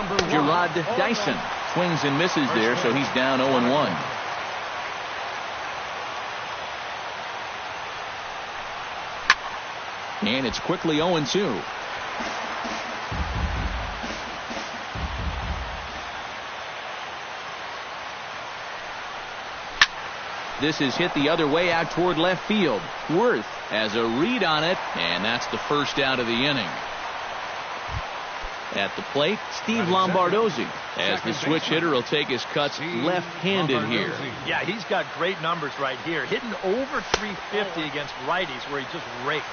Gerard Dyson swings and misses there, so he's down 0-1. And it's quickly 0-2. This is hit the other way out toward left field. Worth has a read on it, and that's the first out of the inning. At the plate, Steve Lombardozzi, as the switch hitter will take his cuts left-handed here. Yeah, he's got great numbers right here. Hitting over 350 against righties where he just rakes.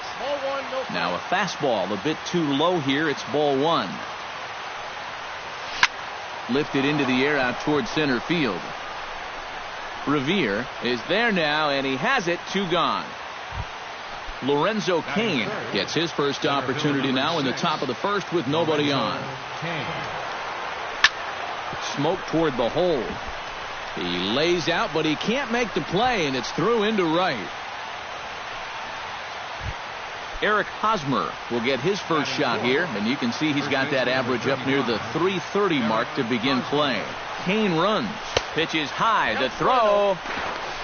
Now a fastball a bit too low here. It's ball one. Lifted into the air out toward center field. Revere is there now, and he has it. 2 gone. Lorenzo Cain gets his first opportunity now in the top of the first with nobody on. Smoke toward the hole. He lays out, but he can't make the play, and it's through into right. Eric Hosmer will get his first shot here, and you can see he's got that average up near the 330 mark to begin play. Cain runs. Pitches high. The throw.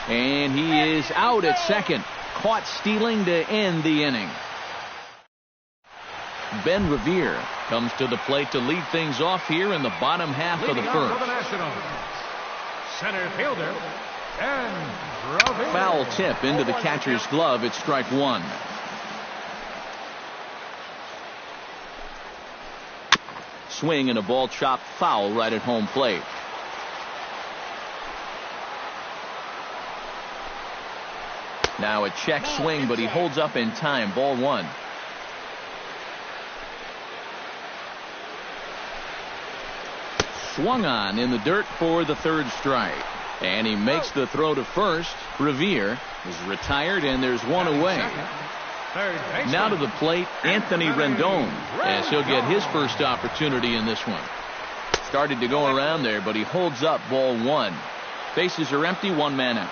And he is out at second. Caught stealing to end the inning. Ben Revere comes to the plate to lead things off here in the bottom half of the first. Center fielder, Ben Revere. Foul tip into the catcher's glove. It's strike one. Swing and a ball chopped foul right at home plate. Now a check swing, but he holds up in time. Ball one. Swung on in the dirt for the third strike. And he makes the throw to first. Revere is retired, and there's one away. Now to the plate, Anthony Rendon, as he'll get his first opportunity in this one. Started to go around there, but he holds up. Ball one. Bases are empty. 1 man out.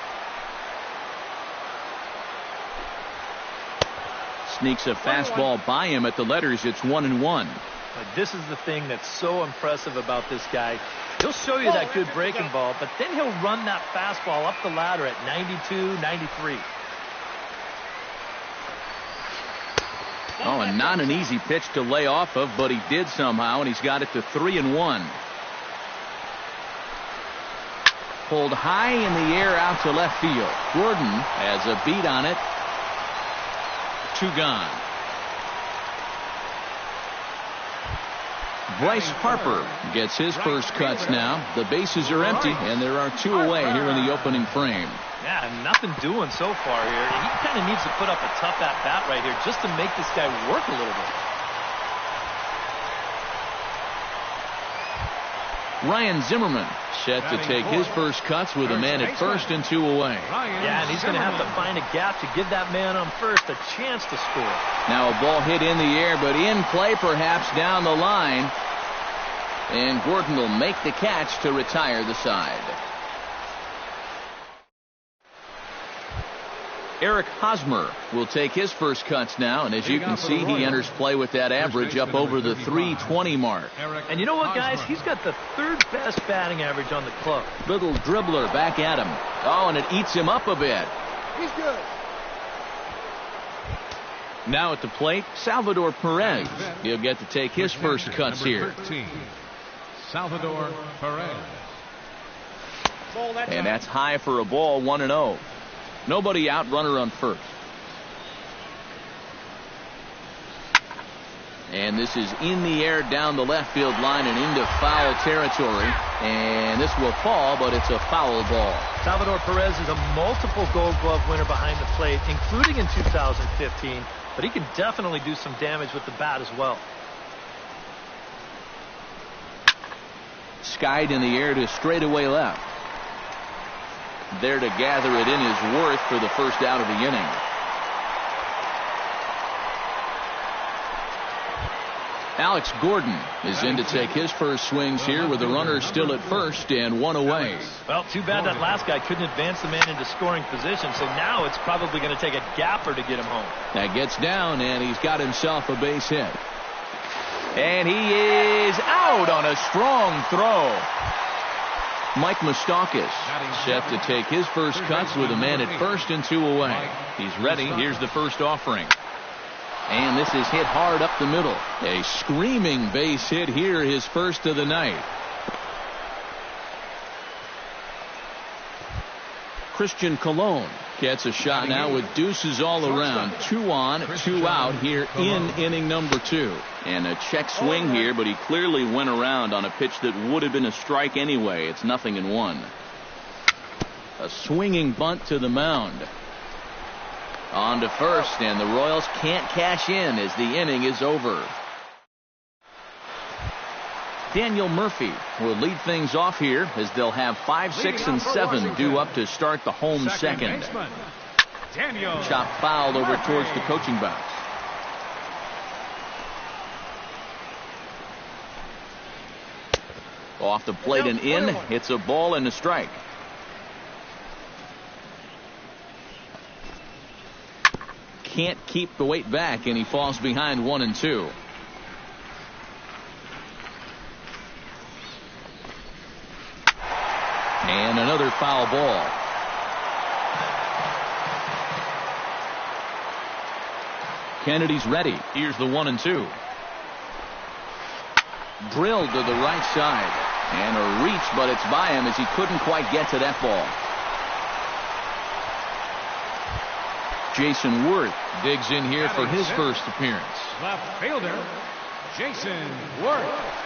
Sneaks a fastball by him at the letters. It's 1-1. This is the thing that's so impressive about this guy. He'll show you that good breaking ball, but then he'll run that fastball up the ladder at 92, 93. Oh, and not an easy pitch to lay off of, but he did somehow, and he's got it to 3-1. Pulled high in the air out to left field. Gordon has a beat on it. 2 gone. Bryce Harper gets his first cuts now. The bases are empty, and there are 2 away here in the opening frame. Yeah, nothing doing so far here. He kind of needs to put up a tough at-bat right here just to make this guy work a little bit. Ryan Zimmerman set to take his first cuts with a man at first and 2 away. Yeah, and he's going to have to find a gap to give that man on first a chance to score. Now a ball hit in the air, but in play perhaps down the line. And Gordon will make the catch to retire the side. Eric Hosmer will take his first cuts now, and as you can see, he enters play with that average up over the 320 mark. And you know what, guys? He's got the 3rd best batting average on the club. Little dribbler back at him. Oh, and it eats him up a bit. He's good. Now at the plate, Salvador Perez. He'll get to take his first cuts here. 13, Salvador Perez. And that's high for a ball. 1-0. Nobody out, runner on first. And this is in the air down the left field line and into foul territory. And this will fall, but it's a foul ball. Salvador Perez is a multiple Gold Glove winner behind the plate, including in 2015. But he can definitely do some damage with the bat as well. Skied in the air to straightaway left. There to gather it in is Worth for the first out of the inning. Alex Gordon is in to take his first swings here with the runner still at first and 1 away. Well, too bad that last guy couldn't advance the man into scoring position, so now it's probably going to take a gapper to get him home. That gets down, and he's got himself a base hit. And he is out on a strong throw. Mike Moustakas set to take his first cuts with a man at first and 2 away. He's ready. Here's the first offering. And this is hit hard up the middle. A screaming base hit here, his first of the night. Christian Colon gets a shot now with deuces all around. 2 on, 2 out here in inning number 2. And a check swing here, but he clearly went around on a pitch that would have been a strike anyway. It's 0-1. A swinging bunt to the mound. On to first, and the Royals can't cash in as the inning is over. Daniel Murphy will lead things off here as they'll have 5, 6, and 7 due up to start the home second. Chop fouled over towards the coaching box. Off the plate and in. It's a ball and a strike. Can't keep the weight back, and he falls behind 1 and 2. And another foul ball. Kennedy's ready. Here's the 1 and 2. Drilled to the right side. And a reach, but it's by him as he couldn't quite get to that ball. Jason Worth digs in here for his first appearance. Left fielder, Jason Worth.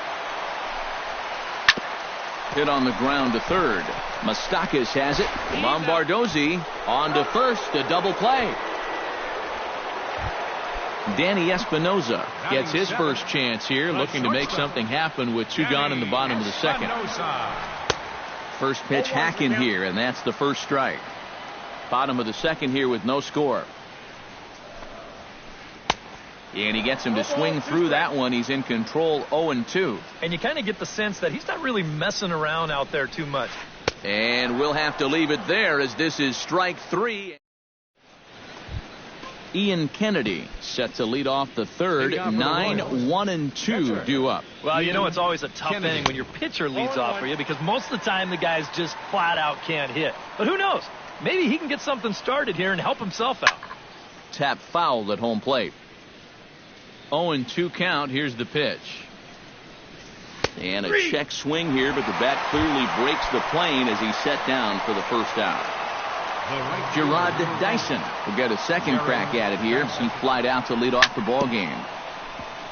Hit on the ground to third. Moustakas has it. Lombardozzi on to first. A double play. Danny Espinoza gets his first chance here, looking to make something happen with 2 gone in the bottom of the second. First pitch hack in here, and that's the first strike. Bottom of the second here with no score. And he gets him to swing through that one. He's in control, 0-2. And you kind of get the sense that he's not really messing around out there too much. And we'll have to leave it there as this is strike 3. Ian Kennedy set to lead off the third. 9, 1, and 2 due up. Well, you know it's always a tough inning when your pitcher leads off for you, because most of the time the guys just flat out can't hit. But who knows? Maybe he can get something started here and help himself out. Tap fouled at home plate. 0-2 count. Here's the pitch. And a check swing here, but the bat clearly breaks the plane as he's set down for the first out. Gerard Dyson will get a second crack at it here. He flied out to lead off the ball game.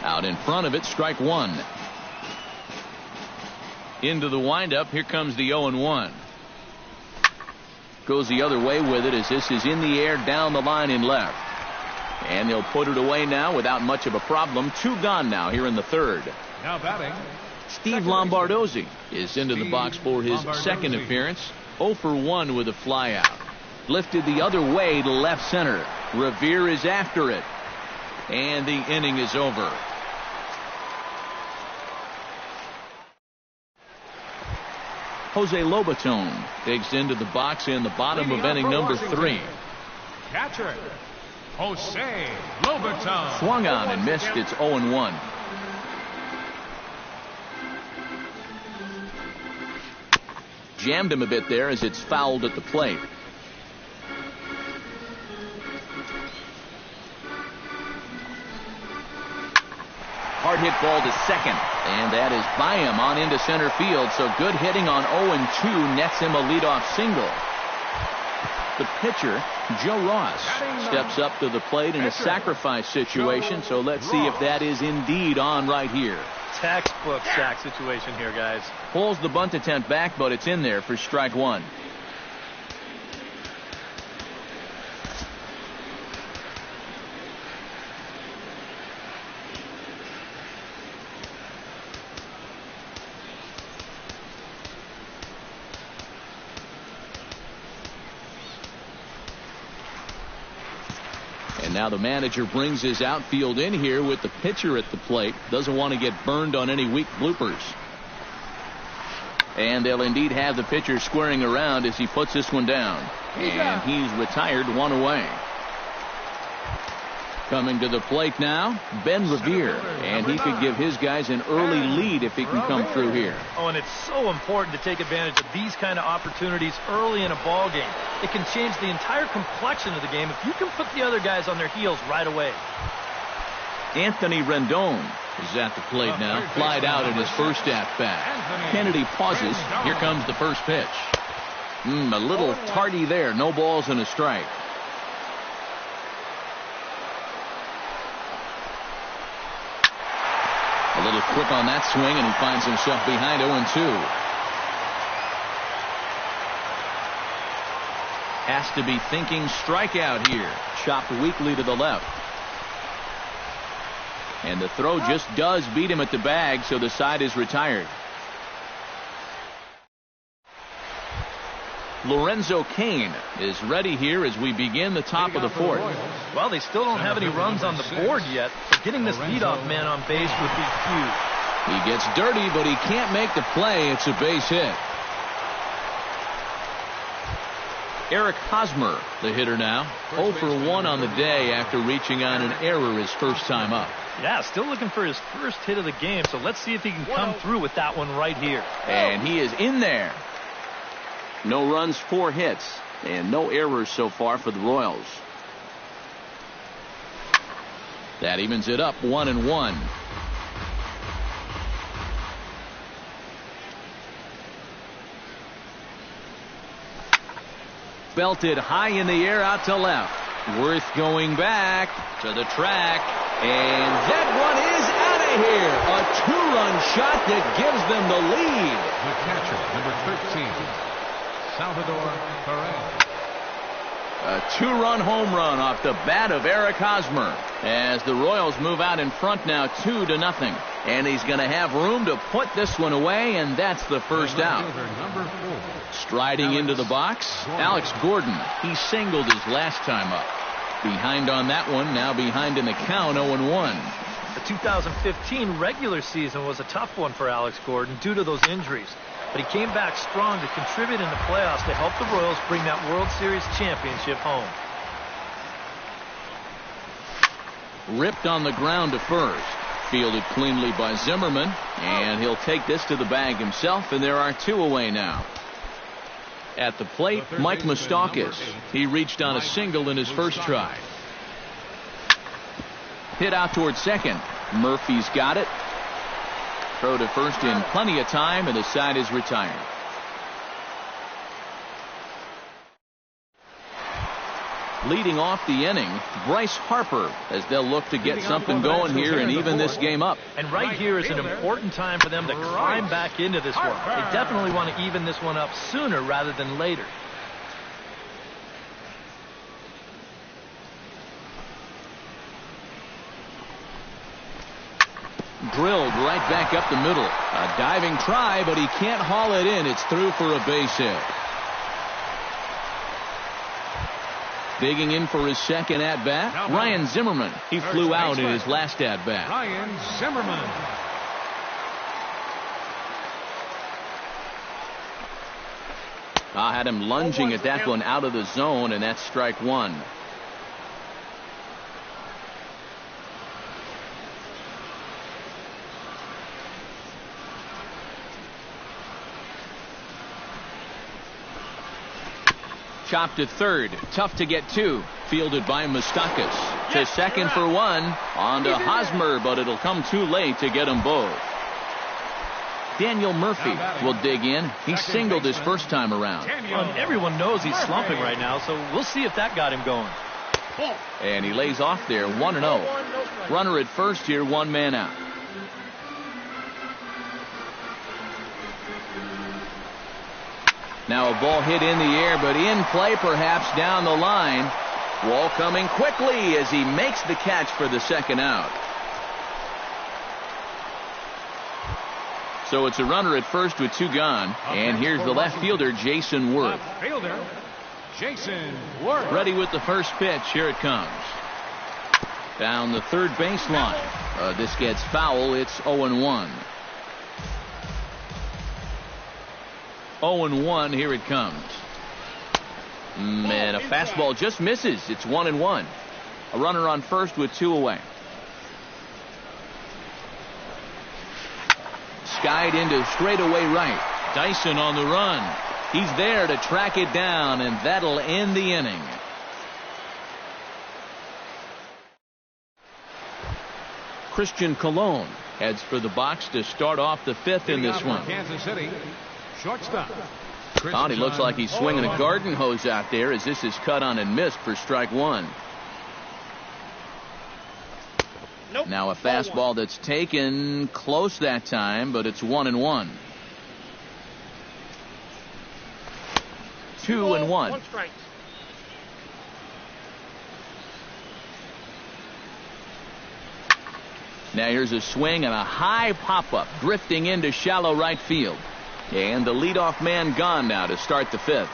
Out in front of it, strike 1. Into the windup. Here comes the 0-1. Goes the other way with it as this is in the air down the line in left. And they'll put it away now without much of a problem. 2 gone now here in the third. Now batting, Steve Lombardozzi is into the box for his second appearance. 0 for 1 with a flyout. Lifted the other way to left center. Revere is after it. And the inning is over. Jose Lobaton digs into the box in the bottom of inning number 3. catcher, Jose Lobaton. Swung on and missed. It's 0-1. Jammed him a bit there as it's fouled at the plate. Hard hit ball to second, and that is by him on into center field. So good hitting on 0-2 nets him a leadoff single. The pitcher, Joe Ross, steps up to the plate in a sacrifice situation. So let's see if that is indeed on right here. Textbook sack situation here, guys. Pulls the bunt attempt back, but it's in there for strike 1. And now the manager brings his outfield in here with the pitcher at the plate. Doesn't want to get burned on any weak bloopers. And they'll indeed have the pitcher squaring around as he puts this one down. And he's retired, 1 away. Coming to the plate now, Ben Revere, and he could give his guys an early lead if he can come through here. Oh, and it's so important to take advantage of these kind of opportunities early in a ball game. It can change the entire complexion of the game if you can put the other guys on their heels right away. Anthony Rendon is at the plate now, flied out in his first at-bat. Kennedy pauses. Here comes the first pitch. A little tardy there. No balls and a strike. A little quick on that swing, and he finds himself behind 0-2. Has to be thinking strikeout here. Chopped weakly to the left. And the throw just does beat him at the bag, so the side is retired. Lorenzo Cain is ready here as we begin the top of the fourth. Well, they still don't have any runs on the board yet, so getting this leadoff man on base would be huge. He gets dirty, but he can't make the play. It's a base hit. Eric Hosmer, the hitter now, 0 for 1 on the day after reaching on an error his first time up. Yeah, still looking for his first hit of the game, so let's see if he can come through with that one right here. And he is in there. No runs, 4 hits, and no errors so far for the Royals. That evens it up 1-1. Belted high in the air out to left. Worth going back to the track. And that one is out of here. A 2-run shot that gives them the lead. The catcher, number 13, Salvador Perez. A 2-run home run off the bat of Eric Hosmer as the Royals move out in front now 2-0. And he's going to have room to put this one away, and that's the first out. Number 4. Striding into the box, Alex Gordon. He singled his last time up. Behind on that one, now behind in the count, 0-1. The 2015 regular season was a tough one for Alex Gordon due to those injuries. But he came back strong to contribute in the playoffs to help the Royals bring that World Series championship home. Ripped on the ground to first. Fielded cleanly by Zimmerman. And he'll take this to the bag himself, and there are 2 away now. At the plate, Mike Moustakas. He reached on a single in his first try. Hit out towards second. Murphy's got it. Throw to first in plenty of time, and the side is retired. Leading off the inning, Bryce Harper, as they'll look to get something going here and even this game up. And right here is an important time for them to climb back into this one. They definitely want to even this one up sooner rather than later. Drilled right back up the middle. A diving try, but he can't haul it in. It's through for a base hit. Digging in for his second at-bat, Ryan Zimmerman. He flew out in his last at-bat. Ryan Zimmerman. I had him lunging at that one out of the zone, and that's strike 1. Chopped to third. Tough to get to. Fielded by Moustakas. To second for 1. On to Hosmer, but it'll come too late to get them both. Daniel Murphy will dig in. He singled his first time around. Well, everyone knows he's slumping right now, so we'll see if that got him going. And he lays off there, 1-0. Runner at first here, 1 man out. Now a ball hit in the air, but in play perhaps down the line. Wall coming quickly as he makes the catch for the second out. So it's a runner at first with 2 gone. And here's the left fielder, Jason Worth. Ready with the first pitch. Here it comes. Down the third baseline. This gets foul. It's 0-1. 0-1. Here it comes. And a fastball just misses. It's 1-1. A runner on first with 2 away. Skied into straightaway right. Dyson on the run. He's there to track it down, and that'll end the inning. Christian Colon heads for the box to start off the 5th in this one. Kansas City, shortstop. He looks like he's swinging a garden hose out there as this is cut on and missed for strike 1. Nope. Now a fastball that's taken close that time, but it's 1-1. 2-1. 1 strike. Now here's a swing and a high pop-up drifting into shallow right field. And the leadoff man gone now to start the 5th.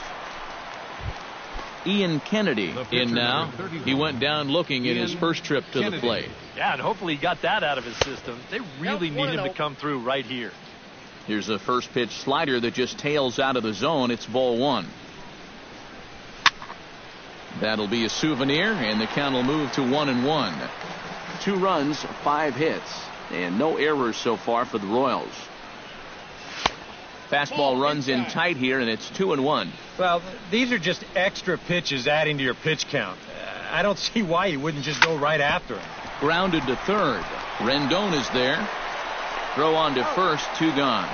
Ian Kennedy in now. He went down looking at his first trip to the plate. Yeah, and hopefully he got that out of his system. They really need him to come through right here. Here's a first pitch slider that just tails out of the zone. It's ball 1. That'll be a souvenir, and the count will move to 1-1. 2 runs, 5 hits, and no errors so far for the Royals. Fastball runs in tight here, and it's 2-1. Well, these are just extra pitches adding to your pitch count. I don't see why you wouldn't just go right after him. Grounded to third. Rendon is there. Throw on to first, 2 gone.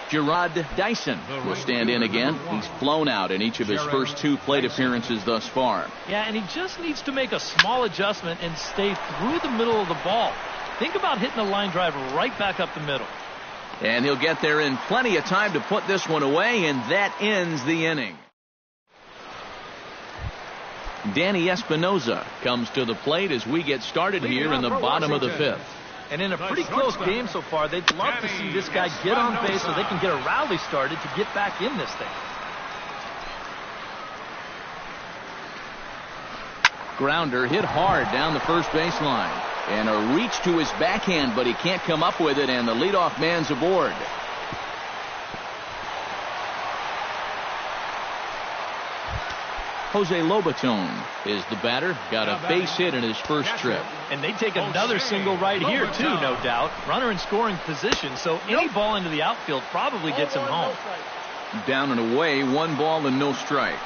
Gerard Dyson will stand in again. He's flown out in each of his first 2 plate appearances thus far. Yeah, and he just needs to make a small adjustment and stay through the middle of the ball. Think about hitting a line drive right back up the middle. And he'll get there in plenty of time to put this one away, and that ends the inning. Danny Espinosa comes to the plate as we get started here in the bottom of the 5th. And in a pretty close game so far, they'd love to see this guy get on base so they can get a rally started to get back in this thing. Grounder hit hard down the first baseline. And a reach to his backhand, but he can't come up with it, and the leadoff man's aboard. Jose Lobaton is the batter. Got a base hit in his first trip. And they take another single right here, too, no doubt. Runner in scoring position, so any ball into the outfield probably gets him home. Down and away, 1 ball and no strikes.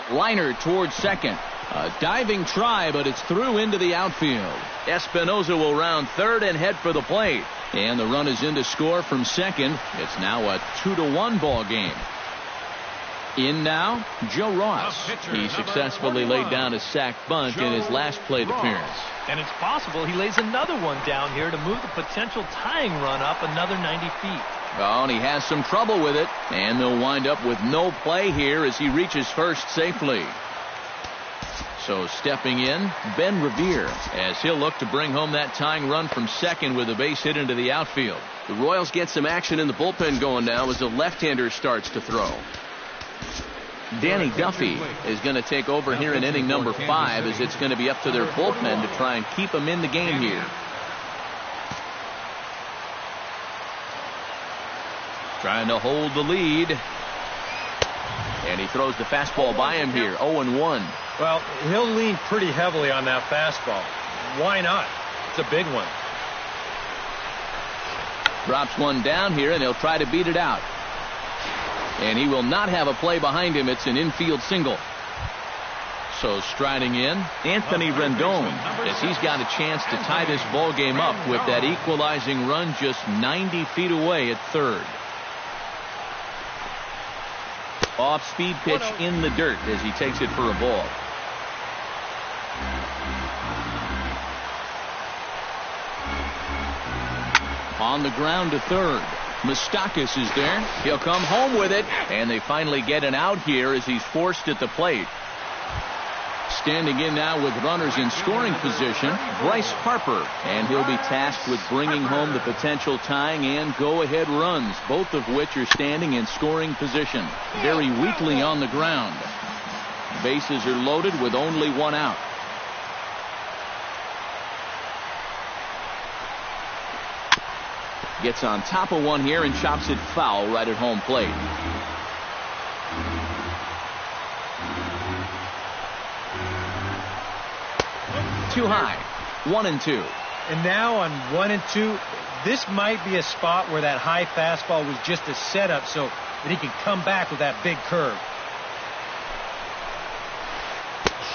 Liner towards second. A diving try, but it's through into the outfield. Espinosa will round third and head for the plate. And the run is in to score from second. It's now a 2-1 ball game. In now, Joe Ross. He successfully laid down a sac bunt in his last plate appearance. And it's possible he lays another one down here to move the potential tying run up another 90 feet. Oh, and he has some trouble with it. And they'll wind up with no play here as he reaches first safely. So stepping in, Ben Revere, as he'll look to bring home that tying run from second with a base hit into the outfield. The Royals get some action in the bullpen going now as the left-hander starts to throw. Danny Duffy is going to take over here in inning number 5 as it's going to be up to their bullpen to try and keep them in the game here. Trying to hold the lead. And he throws the fastball by him here, 0-1. Well, he'll lean pretty heavily on that fastball. Why not? It's a big one. Drops one down here, and he'll try to beat it out. And he will not have a play behind him. It's an infield single. So striding in, Anthony Rendon, as he's got a chance to tie this ball game up with that equalizing run just 90 feet away at third. Off-speed pitch in the dirt as he takes it for a ball. On the ground to third. Moustakas is there. He'll come home with it, and they finally get an out here as he's forced at the plate. Standing in now with runners in scoring position, Bryce Harper, and he'll be tasked with bringing home the potential tying and go-ahead runs, both of which are standing in scoring position. Very weakly on the ground. Bases are loaded with only 1 out. Gets on top of one here and chops it foul right at home plate. too high. 1-2. And now on 1-2, this might be a spot where that high fastball was just a setup so that he can come back with that big curve.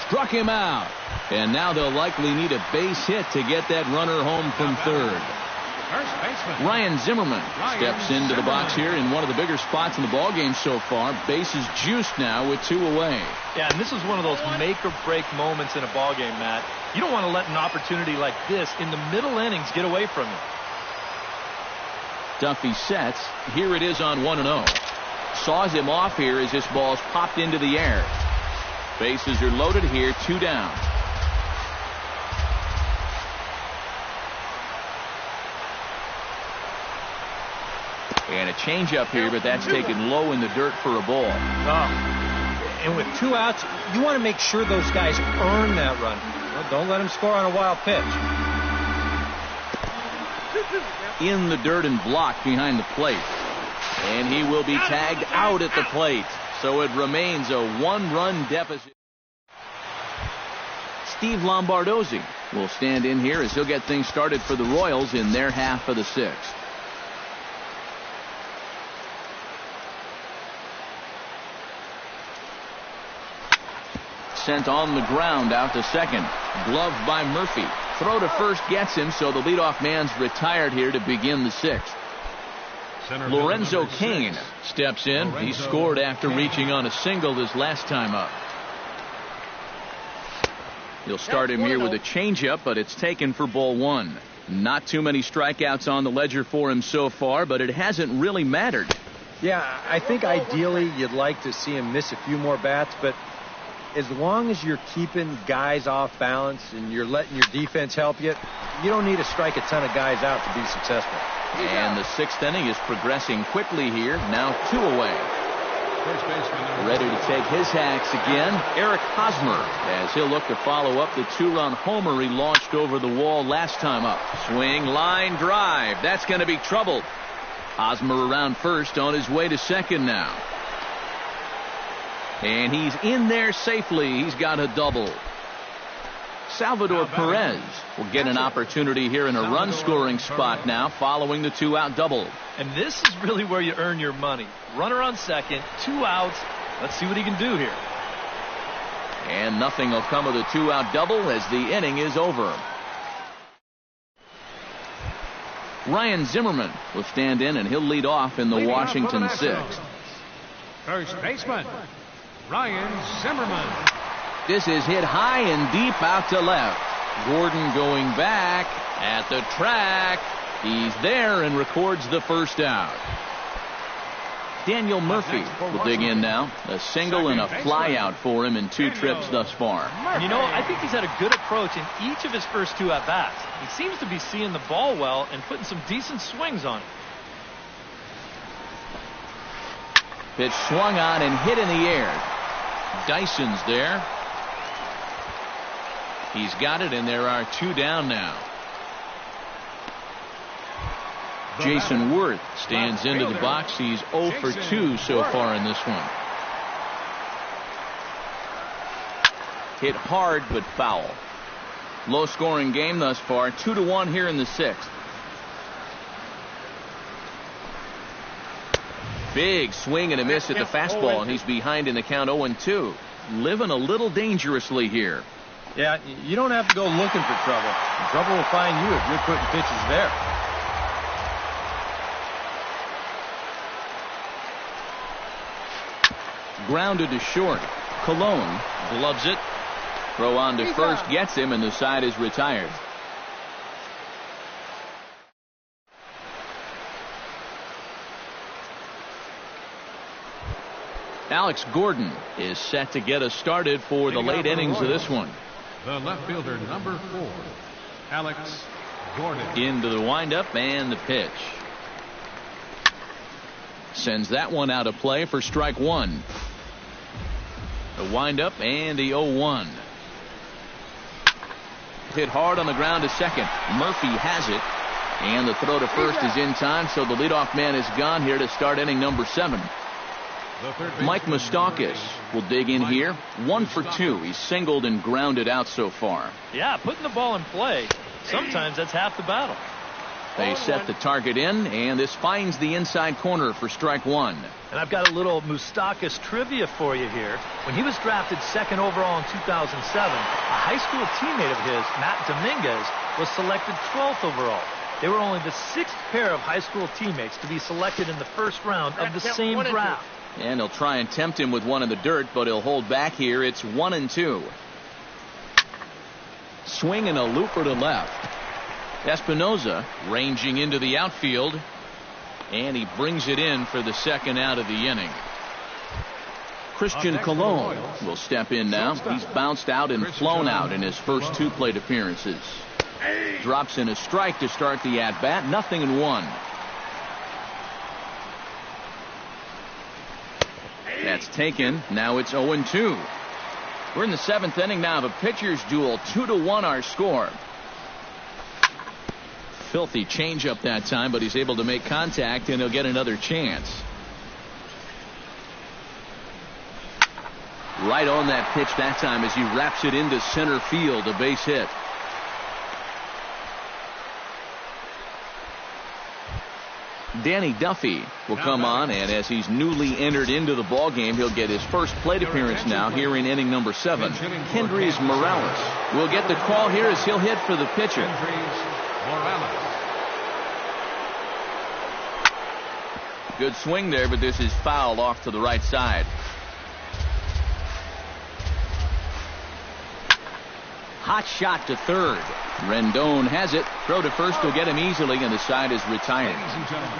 Struck him out. And now they'll likely need a base hit to get that runner home from third. Ryan Zimmerman steps into the box here in one of the bigger spots in the ballgame so far. Bases juiced now with 2 away. Yeah, and this is one of those make-or-break moments in a ballgame, Matt. You don't want to let an opportunity like this in the middle innings get away from you. Duffy sets. Here it is on 1-0. Saws him off here as this ball's popped into the air. Bases are loaded here, 2 down. And a changeup here, but that's taken low in the dirt for a ball. And with 2 outs, you want to make sure those guys earn that run. Well, don't let them score on a wild pitch. In the dirt and blocked behind the plate. And he will be tagged out at the plate. So it remains a 1-run deficit. Steve Lombardozzi will stand in here as he'll get things started for the Royals in their half of the 6th. Sent on the ground out to second. Gloved by Murphy. Throw to first gets him, so the leadoff man's retired here to begin the 6th. Lorenzo Cain steps in. He scored after reaching on a single his last time up. He'll start him here with a changeup, but it's taken for ball 1. Not too many strikeouts on the ledger for him so far, but it hasn't really mattered. Yeah, I think ideally you'd like to see him miss a few more bats, but as long as you're keeping guys off balance and you're letting your defense help you, you don't need to strike a ton of guys out to be successful. And the 6th inning is progressing quickly here. Now 2 away. Ready to take his hacks again, Eric Hosmer, as he'll look to follow up the 2-run homer he launched over the wall last time up. Swing, line, drive. That's going to be trouble. Hosmer around first, on his way to second now. And he's in there safely. He's got a double. Salvador Perez will get an opportunity here in a run-scoring spot now following the 2-out double. And this is really where you earn your money. Runner on second, 2 outs. Let's see what he can do here. And nothing will come of the 2-out double as the inning is over. Ryan Zimmerman will stand in, and he'll lead off in the Washington 6th. First baseman, Ryan Zimmerman. This is hit high and deep out to left. Gordon going back at the track. He's there and records the first out. Daniel Murphy will dig in now. A single and a fly out for him in 2 trips thus far. You know, I think he's had a good approach in each of his first 2 at-bats. He seems to be seeing the ball well and putting some decent swings on it. Pitch swung on and hit in the air. Dyson's there. He's got it, and there are 2 down now. Jason Worth stands into the box. He's 0 for 2 so far in this one. Hit hard but foul. Low scoring game thus far. 2-1 here in the 6th. Big swing and a miss at the fastball, and he's behind in the count 0-2. Living a little dangerously here. Yeah, you don't have to go looking for trouble. Trouble will find you if you're putting pitches there. Grounded to short. Cologne gloves it. Throw on to first gets him, and the side is retired. Alex Gordon is set to get us started for the late innings of this one. The left fielder, number 4, Alex Gordon. Into the windup and the pitch. Sends that one out of play for strike 1. The windup and the 0-1. Hit hard on the ground to second. Murphy has it. And the throw to first is in time, so the leadoff man is gone here to start inning number 7. Mike Moustakas will dig in here. 1 for 2. He's singled and grounded out so far. Yeah, putting the ball in play, sometimes that's half the battle. They set the target in, and this finds the inside corner for strike 1. And I've got a little Moustakas trivia for you here. When he was drafted 2nd overall in 2007, a high school teammate of his, Matt Dominguez, was selected 12th overall. They were only the 6th pair of high school teammates to be selected in the first round of the same draft. And he'll try and tempt him with one in the dirt, but he'll hold back here. It's 1-2. Swing and a looper to left. Espinoza ranging into the outfield, and he brings it in for the second out of the inning. Christian Colon will step in now. He's bounced out and flown out in his first 2 plate appearances. Drops in a strike to start the at-bat. 0-1. That's taken. Now it's 0-2. We're in the 7th inning now of a pitcher's duel. 2-1 our score. Filthy changeup that time, but he's able to make contact, and he'll get another chance. Right on that pitch that time as he wraps it into center field, a base hit. Danny Duffy will come on, and as he's newly entered into the ballgame, he'll get his first plate appearance now here in inning number 7. Kendrys Morales will get the call here as he'll hit for the pitcher. Good swing there, but this is fouled off to the right side. Hot shot to third. Rendon has it. Throw to first will get him easily, and the side is retired. Ladies and gentlemen,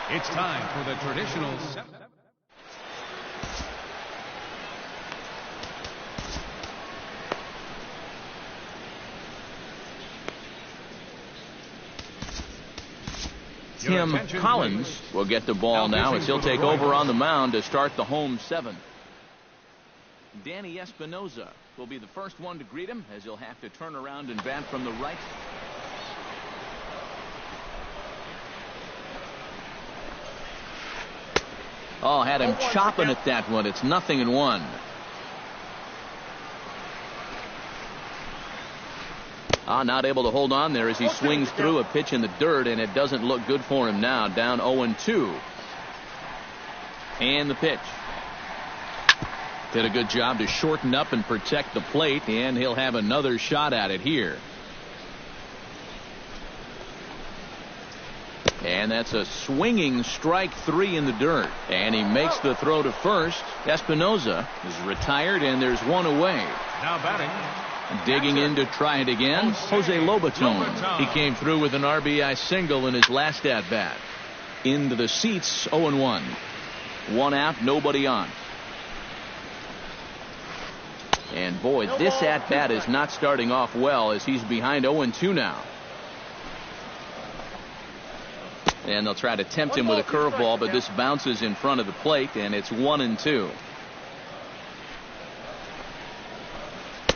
it's time for the traditional 7. Tim Collins will get the ball now as he'll take over on the mound to start the home 7. Danny Espinoza will be the first one to greet him as he'll have to turn around and bat from the right. Oh, had him chopping at that one. It's 0-1. Not able to hold on there as he swings through a pitch in the dirt, and it doesn't look good for him now. Down 0-2. And the pitch. Did a good job to shorten up and protect the plate, and he'll have another shot at it here. And that's a swinging strike 3 in the dirt. And he makes the throw to first. Espinoza is retired, and there's one away. Now batting. Digging in to try it again, Jose Lobaton. He came through with an RBI single in his last at-bat. Into the seats, 0-1. 1 out, nobody on. And boy, this at-bat is not starting off well as he's behind 0-2 now. And they'll try to tempt him with a curveball, but this bounces in front of the plate, and it's 1-2.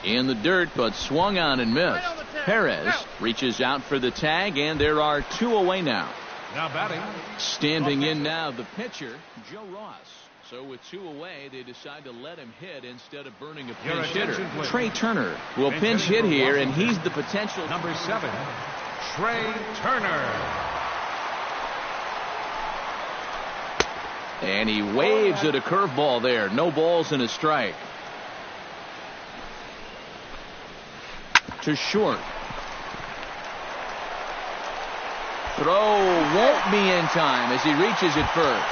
In the dirt, but swung on and missed. Perez reaches out for the tag, and there are 2 away now. Now batting. Standing in now, the pitcher, Joe Ross. So with 2 away, they decide to let him hit instead of burning a pinch hitter. Trey Turner will pinch hit here, and he's the potential. Number 7, Trey Turner. And he waves at a curveball there. No balls and a strike. To short. Throw won't be in time as he reaches it first.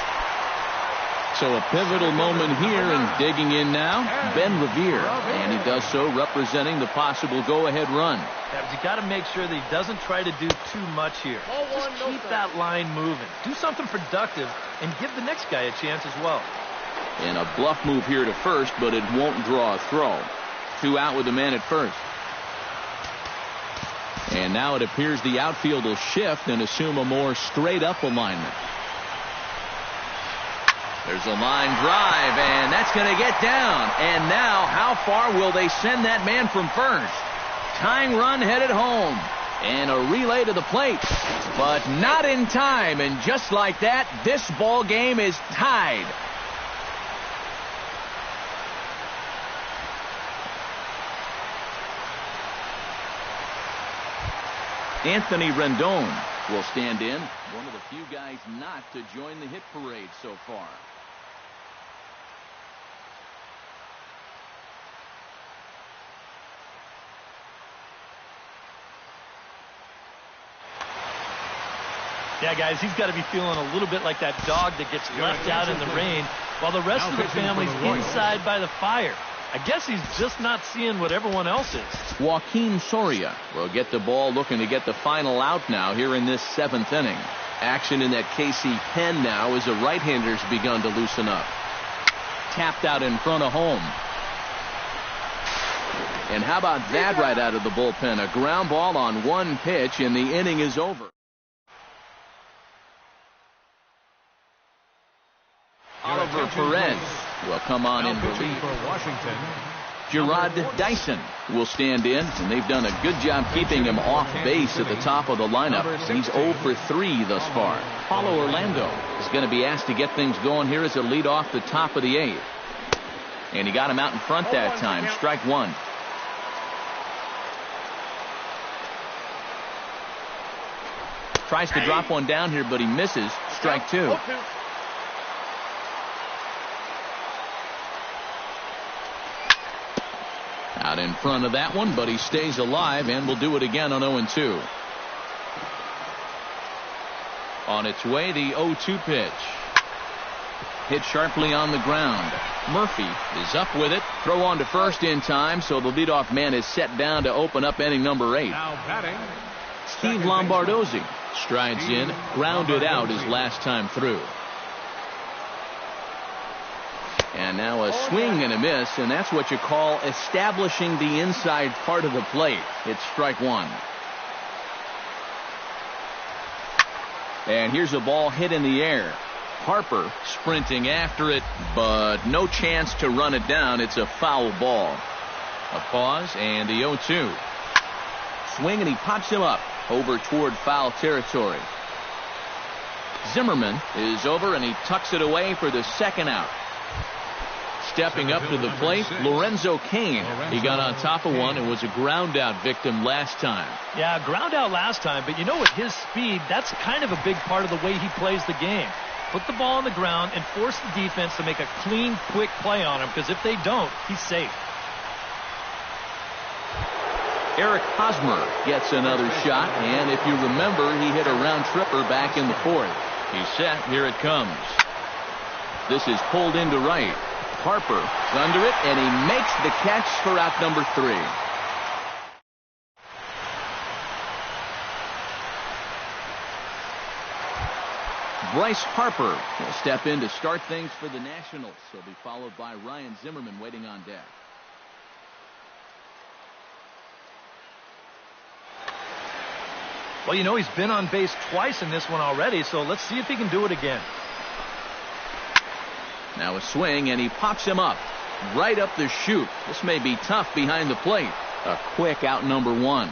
So a pivotal moment here, and digging in now, Ben Revere. And he does so representing the possible go-ahead run. Yeah, but you got to make sure that he doesn't try to do too much here. Just keep that line moving. Do something productive and give the next guy a chance as well. And a bluff move here to first, but it won't draw a throw. 2 out with the man at first. And now it appears the outfield will shift and assume a more straight-up alignment. There's a line drive, and that's going to get down. And now, how far will they send that man from first? Tying run headed home. And a relay to the plate. But not in time. And just like that, this ball game is tied. Anthony Rendon will stand in. One of the few guys not to join the hit parade so far. Yeah, guys, he's got to be feeling a little bit like that dog that gets left out in the rain while the rest of the family's inside by the fire. I guess he's just not seeing what everyone else is. Joaquin Soria will get the ball, looking to get the final out now here in this 7th inning. Action in that KC pen now as the right-hander's begun to loosen up. Tapped out in front of home. And how about that right out of the bullpen? A ground ball on one pitch, and the inning is over. Oliver Perez will come on in relief. Gerard Dyson will stand in, and they've done a good job keeping him off base at the top of the lineup. He's 0 for 3 thus far. Paulo Orlando is going to be asked to get things going here as a lead off the top of the 8th. And he got him out in front that time. Strike one. Tries to drop one down here, but he misses. Strike two. Out in front of that one, but he stays alive and will do it again on 0-2. On its way, the 0-2 pitch. Hit sharply on the ground. Murphy is up with it. Throw on to first in time, so the leadoff man is set down to open up inning number 8. Now batting, Steve Lombardozzi strides in, grounded out his last time through. And now a swing and a miss, and that's what you call establishing the inside part of the plate. It's strike one. And here's a ball hit in the air. Harper sprinting after it, but no chance to run it down. It's a foul ball. A pause, and the 0-2. Swing, and he pops him up over toward foul territory. Zimmerman is over, and he tucks it away for the second out. Stepping up to the plate, Lorenzo Cain. He got on top of one and was a ground out victim last time. Yeah, ground out last time, but you know, with his speed, that's kind of a big part of the way he plays the game. Put the ball on the ground and force the defense to make a clean, quick play on him, because if they don't, he's safe. Eric Hosmer gets another shot, and if you remember, he hit a round tripper back in the 4th. He's set. Here it comes. This is pulled into right. Harper under it, and he makes the catch for out number 3. Bryce Harper will step in to start things for the Nationals. He'll be followed by Ryan Zimmerman waiting on deck. Well, you know, he's been on base twice in this one already, so let's see if he can do it again. Now a swing, and he pops him up right up the chute. This may be tough behind the plate. A quick out number 1.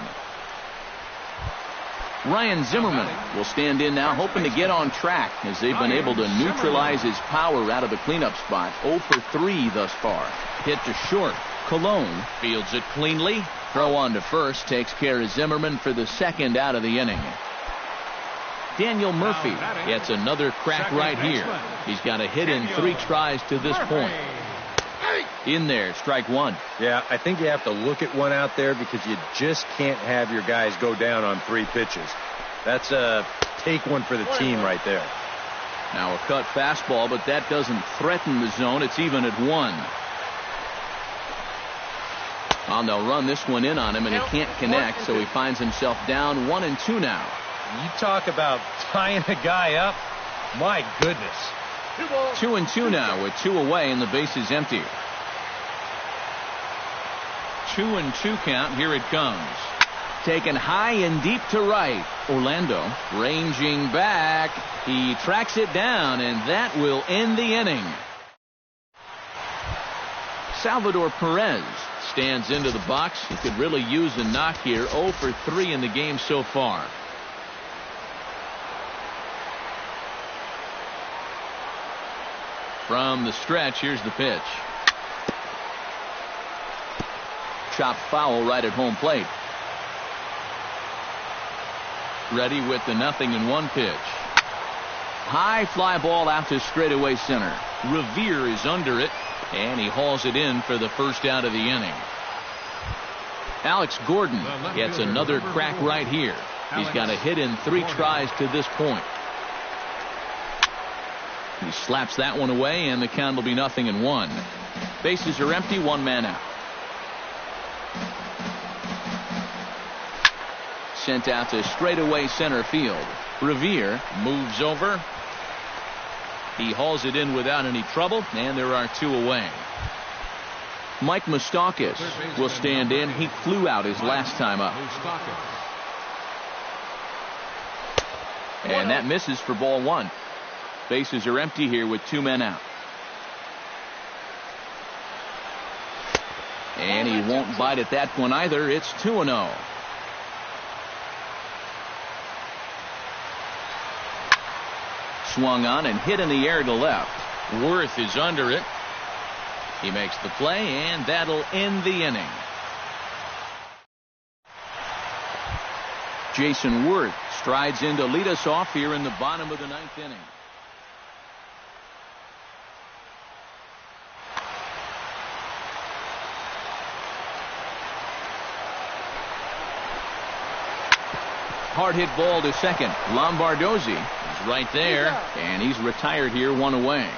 Ryan Zimmerman will stand in now, hoping to get on track as they've been able to neutralize his power out of the cleanup spot. 0 for 3 thus far. Hit to short. Colon fields it cleanly. Throw on to first takes care of Zimmerman for the second out of the inning. Daniel Murphy gets another crack right here. He's got a hit in 3 tries to this point. In there, strike one. Yeah, I think you have to look at one out there because you just can't have your guys go down on 3 pitches. That's a take one for the team right there. Now a cut fastball, but that doesn't threaten the zone. It's even at 1. Oh, they'll run this one in on him, and he can't connect, so he finds himself down 1-2 now. You talk about tying a guy up. My goodness. 2-2 now with 2 away, and the base is empty. 2-2 count. Here it comes. Taken high and deep to right. Orlando ranging back. He tracks it down, and that will end the inning. Salvador Perez stands into the box. He could really use a knock here. 0 for 3 in the game so far. From the stretch, here's the pitch. Chopped foul right at home plate. Ready with the 0-1 pitch. High fly ball out to straightaway center. Revere is under it, and he hauls it in for the first out of the inning. Alex Gordon gets another crack right here. He's got a hit in 3 tries to this point. He slaps that one away, and the count will be 0-1. Bases are empty, 1 man out. Sent out to straightaway center field. Revere moves over. He hauls it in without any trouble, and there are 2 away. Mike Moustakas will stand in. He flew out his last time up. And that misses for ball 1. Bases are empty here with 2 men out. And he won't bite at that one either. It's 2-0. Swung on and hit in the air to left. Worth is under it. He makes the play, and that'll end the inning. Jason Worth strides in to lead us off here in the bottom of the 9th inning. Hard hit ball to second. Lombardozzi is right there, and he's retired here, 1 away.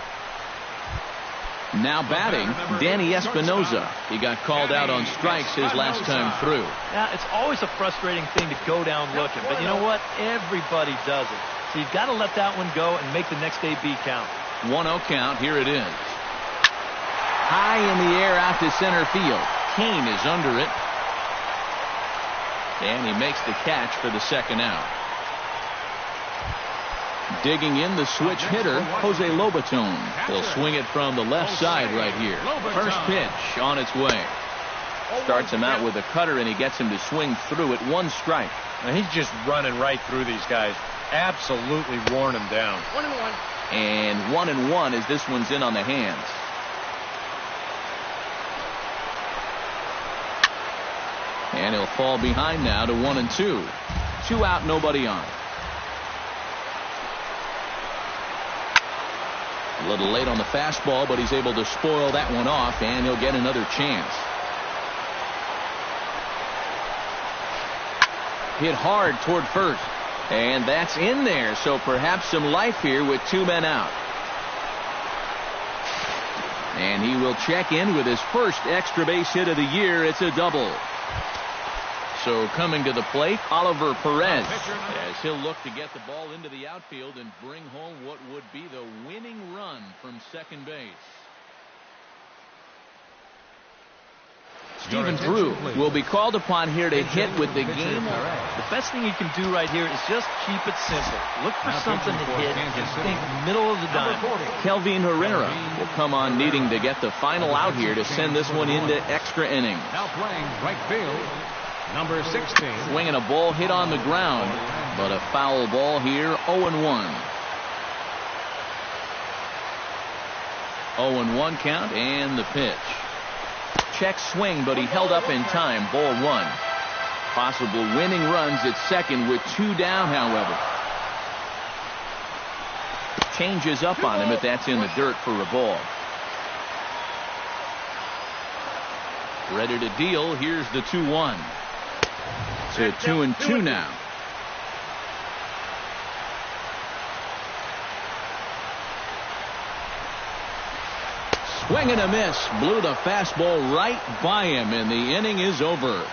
Now batting, Danny Espinoza. He got called out on strikes his last time through. Yeah, it's always a frustrating thing to go down looking, but you know what? Everybody does it. So you've got to let that one go and make the next AB count. 1-0 count. Here it is. High in the air out to center field. Kane is under it. And he makes the catch for the second out. Digging in the switch hitter, Jose Lobaton. He'll swing it from the left side right here. First pitch on its way. Starts him out with a cutter, and he gets him to swing through it. 1 strike. Now he's just running right through these guys. Absolutely worn them down. 1-1. And 1-1 as this one's in on the hands. And he'll fall behind now to 1-2. 2 out, nobody on. A little late on the fastball, but he's able to spoil that one off, and he'll get another chance. Hit hard toward first, and that's in there, so perhaps some life here with 2 men out. And he will check in with his first extra base hit of the year. It's a double. So coming to the plate, Oliver Perez, as he'll look to get the ball into the outfield and bring home what would be the winning run from second base. Stephen Drew will be called upon here to hit with the game. The best thing you can do right here is just keep it simple. Look for something to hit and think middle of the diamond. Kelvin Herrera will come on needing to get the final out here to send this one into extra innings. Now playing right field, number 16. Swinging a ball hit on the ground, but a foul ball here, 0-1. 0-1 count, and the pitch. Check swing, but he held up in time. Ball 1. Possible winning runs at second with 2 down, however. Changes up on him, but that's in the dirt for a ball. Ready to deal. Here's the 2-1. To 2-2 now. Swing and a miss. Blew the fastball right by him, and the inning is over.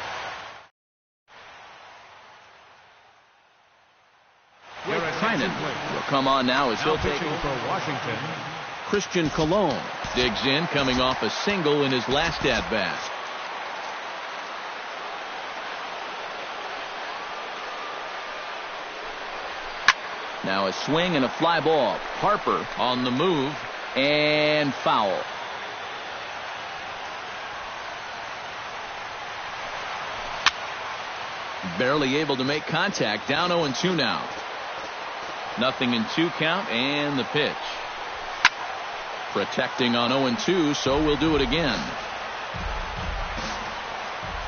Trinan will come on now as he'll take over for Washington. Christian Colon digs in, coming off a single in his last at-bat. Now a swing and a fly ball. Harper on the move, and foul. Barely able to make contact. Down 0-2 now. 0-2 count, and the pitch. Protecting on 0-2, so we'll do it again.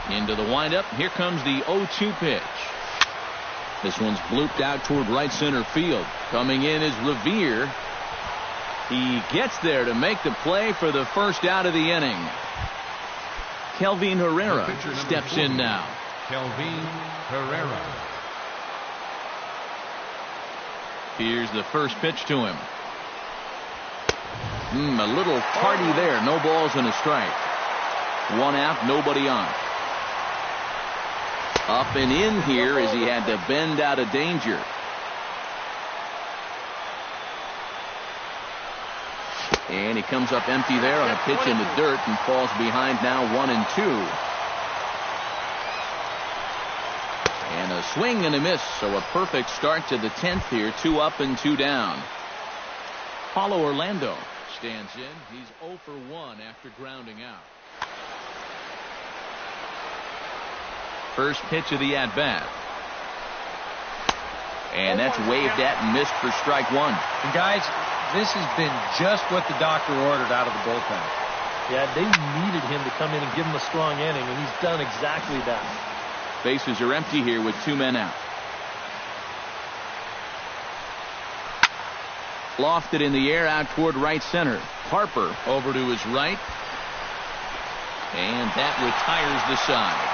Into the windup. Here comes the 0-2 pitch. This one's blooped out toward right center field. Coming in is Revere. He gets there to make the play for the first out of the inning. Kelvin Herrera steps in now. Kelvin Herrera. Here's the first pitch to him. A little tardy there. No balls and a strike. One out, nobody on. Up and in here as he had to bend out of danger. And he comes up empty there on a pitch in the dirt and falls behind now 1-2. And a swing and a miss, so a perfect start to the 10th here. 2 up and 2 down. Paulo Orlando stands in. He's 0 for 1 after grounding out. First pitch of the at-bat. And that's waved at and missed for strike 1. And guys, this has been just what the doctor ordered out of the bullpen. Yeah, they needed him to come in and give him a strong inning, and he's done exactly that. Bases are empty here with 2 men out. Lofted in the air out toward right center. Harper over to his right. And that retires the side.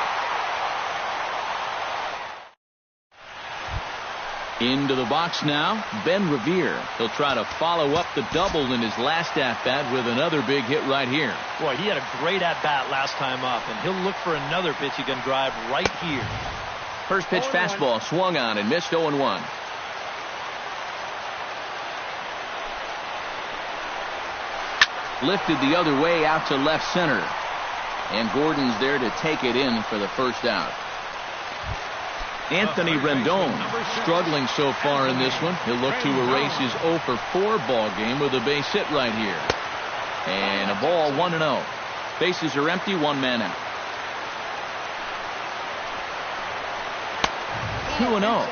Into the box now, Ben Revere. He'll try to follow up the double in his last at-bat with another big hit right here. Boy, he had a great at-bat last time up, and he'll look for another pitch he can drive right here. First pitch fastball swung on and missed 0-1. Lifted the other way out to left center. And Gordon's there to take it in for the first out. Anthony Rendon struggling so far in this one. He'll look to erase his 0 for 4 ball game with a base hit right here. And a ball 1-0. Bases are empty, 1 man out. 2-0.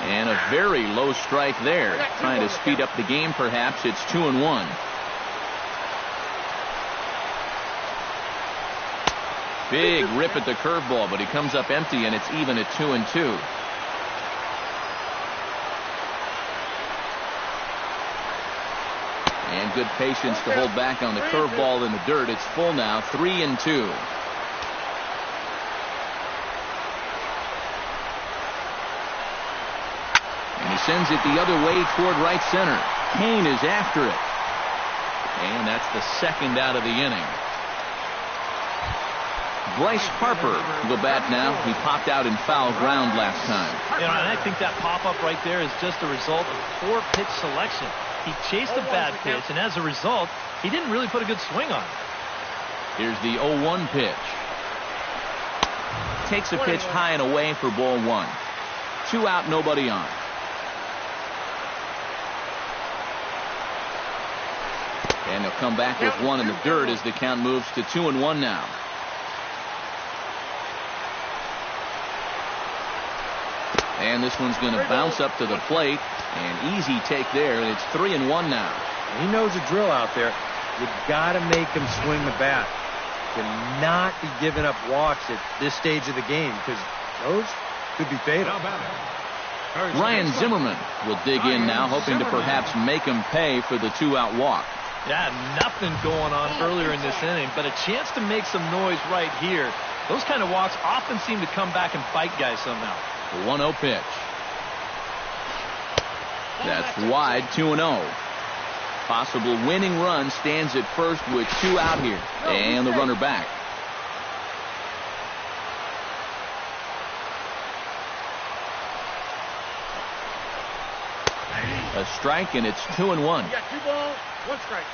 And a very low strike there. Trying to speed up the game perhaps. It's 2-1. Big rip at the curveball, but he comes up empty, and it's even at 2-2. And good patience to hold back on the curveball in the dirt. It's full now, 3-2. And he sends it the other way toward right center. Kane is after it. And that's the second out of the inning. Bryce Harper will bat now. He popped out in foul ground last time. And I think that pop-up right there is just a result of poor pitch selection. He chased a bad pitch, and as a result, he didn't really put a good swing on it. Here's the 0-1 pitch. Takes a pitch high and away for ball 1. 2 out, nobody on. And he'll come back with 1 in the dirt as the count moves to 2-1 now. And this one's going to bounce up to the plate. An easy take there. And it's 3-1 now. He knows the drill out there. You've got to make him swing the bat. Cannot be giving up walks at this stage of the game, because those could be fatal. Ryan Zimmerman will dig in now, hoping to perhaps make him pay for the 2-out walk. Yeah, nothing going on earlier in this inning, but a chance to make some noise right here. Those kind of walks often seem to come back and bite guys somehow. The 1-0 pitch. That's wide, 2-0. Possible winning run stands at first with 2 out here. And the runner back. A strike, and it's 2-1. You got 2 balls, 1 strike.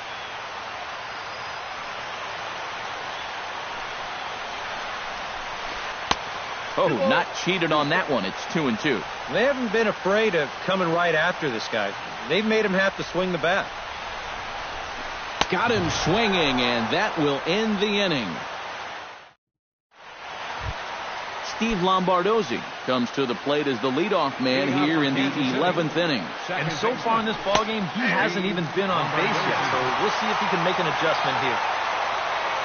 Oh, not cheated on that one. It's 2-2. They haven't been afraid of coming right after this guy. They've made him have to swing the bat. Got him swinging, and that will end the inning. Steve Lombardozzi comes to the plate as the leadoff man here in the 11th inning. And so far in this ballgame, he hasn't even been on base yet, so we'll see if he can make an adjustment here.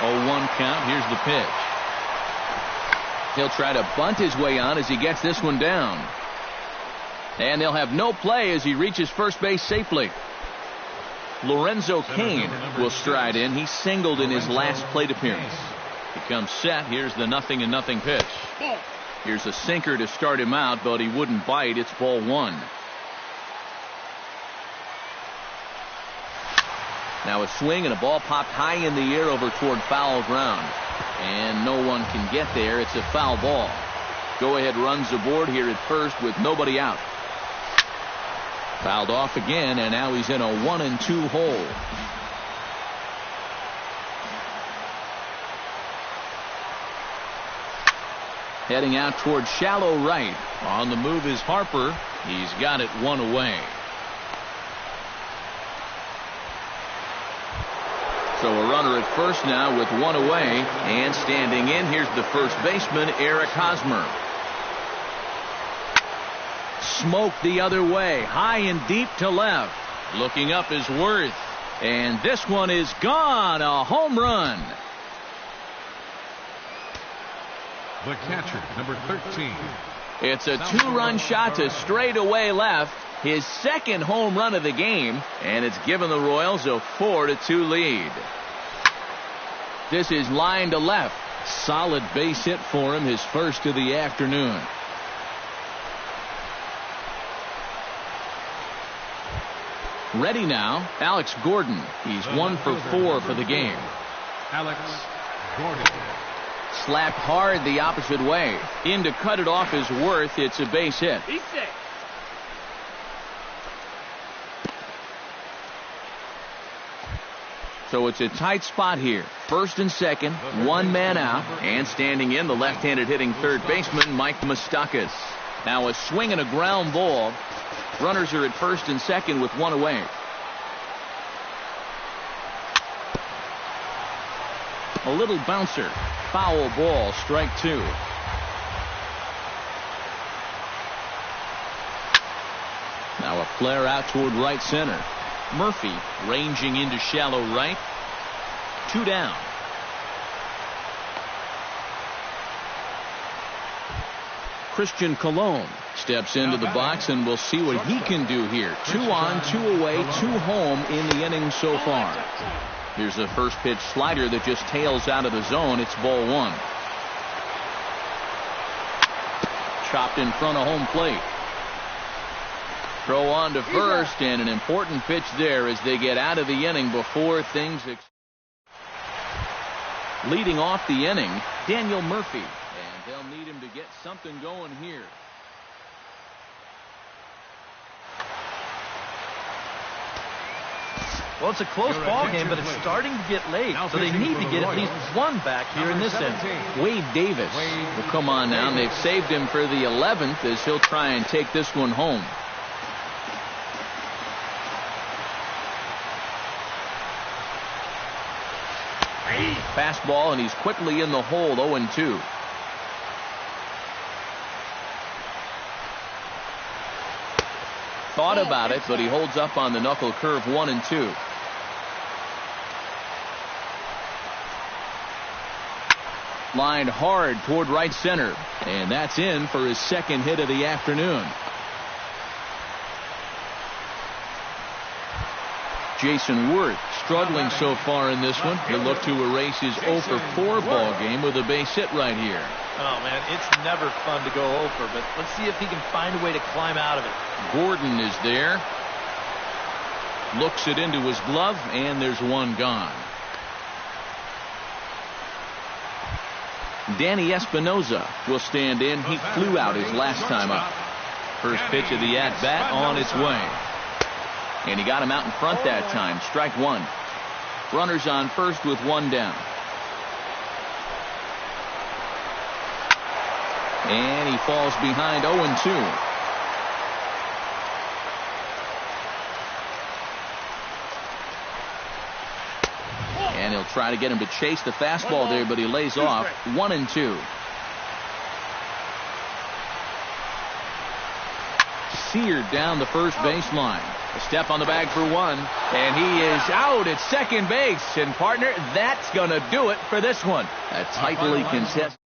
0-1 count. Here's the pitch. He'll try to bunt his way on as he gets this one down. And they'll have no play as he reaches first base safely. Lorenzo Cain will stride in. He singled in his last plate appearance. He comes set. Here's the 0-0 pitch. Here's a sinker to start him out, but he wouldn't bite. It's ball one. Now a swing and a ball popped high in the air over toward foul ground. And no one can get there. It's a foul ball. Go ahead runs aboard here at first with nobody out. Fouled off again, and now he's in a 1-2 hole. Heading out toward shallow right. On the move is Harper. He's got it one away. So a runner at first now with one away. And standing in, here's the first baseman, Eric Hosmer. Smoke the other way. High and deep to left. Looking up is Worth. And this one is gone. A home run. The catcher, number 13. It's a two-run shot to straightaway left. His second home run of the game, and it's given the Royals a 4-2 lead. This is line to left. Solid base hit for him, his first of the afternoon. Ready now, Alex Gordon. He's 1 for 4 for the game. Alex Gordon. Slapped hard the opposite way. In to cut it off is Worth. It's a base hit. So it's a tight spot here. First and second, one man out, and standing in the left-handed hitting third baseman, Mike Moustakas. Now a swing and a ground ball. Runners are at first and second with one away. A little bouncer. Foul ball, strike two. Now a flare out toward right center. Murphy ranging into shallow right. Two down. Christian Colon steps into the box, and we'll see what he can do here. 2 on, 2 away, 2 home in the inning so far. Here's a first pitch slider that just tails out of the zone. It's ball one. Chopped in front of home plate. Throw on to first, and an important pitch there as they get out of the inning before things. Leading off the inning, Daniel Murphy. And they'll need him to get something going here. Well, it's a close ball game, but it's starting to get late, so they need to get at least one back here in this inning. Wade Davis will come on now, and they've saved him for the 11th as he'll try and take this one home. Fastball, and he's quickly in the hole, 0-2. Thought about it, but he holds up on the knuckle curve, 1-2. Lined hard toward right center, and that's in for his second hit of the afternoon. Jason Worth struggling so far in this one. He'll look to erase his 0 for 4 ball game with a base hit right here. Oh, man, it's never fun to go over, but let's see if he can find a way to climb out of it. Gordon is there. Looks it into his glove, and there's one gone. Danny Espinoza will stand in. He flew out his last time up. First pitch of the at-bat on its way. And he got him out in front that time. Strike one. Runners on first with one down. And he falls behind 0-2. And he'll try to get him to chase the fastball there, but he lays off. 1-2. Seared down the first baseline. A step on the bag for one, and he is out at second base. And, partner, that's going to do it for this one. A tightly contested.